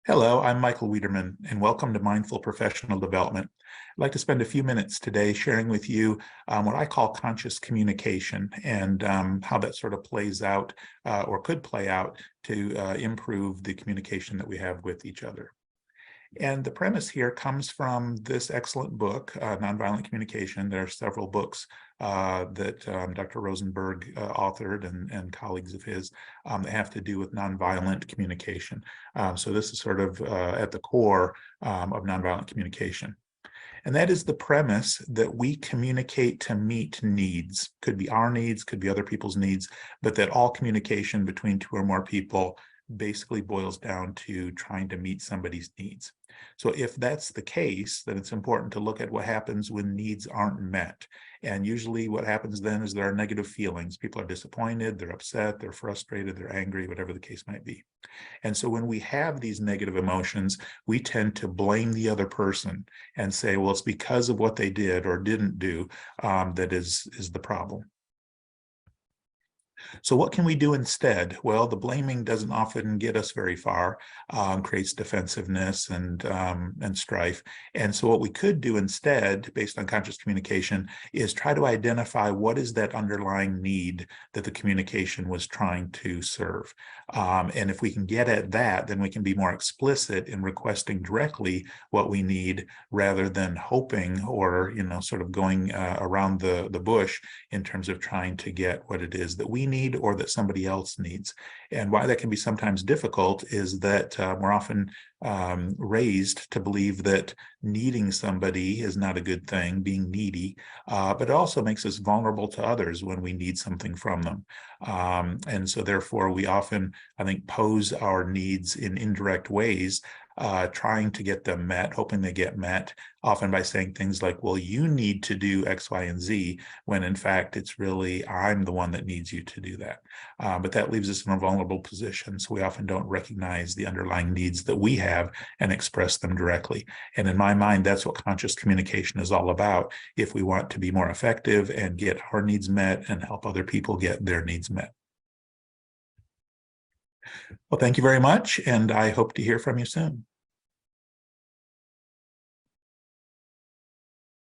Hello, I'm Michael Wiederman, and welcome to Mindful Professional Development. I'd like to spend a few minutes today sharing with you what I call conscious communication and how that sort of plays out or could play out to improve the communication that we have with each other. And the premise here comes from this excellent book, Nonviolent Communication. There are several books that Dr. Rosenberg authored and colleagues of his that have to do with nonviolent communication. So this is sort of at the core of nonviolent communication. And that is the premise that we communicate to meet needs. Could be our needs, could be other people's needs, but that all communication between two or more people basically boils down to trying to meet somebody's needs. So if that's the case, then it's important to look at what happens when needs aren't met. And usually what happens then is there are negative feelings. People are disappointed, they're upset, they're frustrated, they're angry, whatever the case might be. And so when we have these negative emotions, we tend to blame the other person and say, well, it's because of what they did or didn't do that is the problem. So what can we do instead? Well, the blaming doesn't often get us very far, creates defensiveness and strife. And so what we could do instead, based on conscious communication, is try to identify what is that underlying need that the communication was trying to serve. And if we can get at that, then we can be more explicit in requesting directly what we need rather than hoping or, sort of going around the bush in terms of trying to get what it is that we need or that somebody else needs. And why that can be sometimes difficult is that we're often raised to believe that needing somebody is not a good thing, being needy, but it also makes us vulnerable to others when we need something from them. And so therefore we often, I think, pose our needs in indirect ways, trying to get them met, hoping they get met, often by saying things like, well, you need to do X, Y, and Z, when in fact, it's really, I'm the one that needs you to do that. But that leaves us in a vulnerable position. So we often don't recognize the underlying needs that we have and express them directly. And in my mind, that's what conscious communication is all about if we want to be more effective and get our needs met and help other people get their needs met. Well, thank you very much, and I hope to hear from you soon.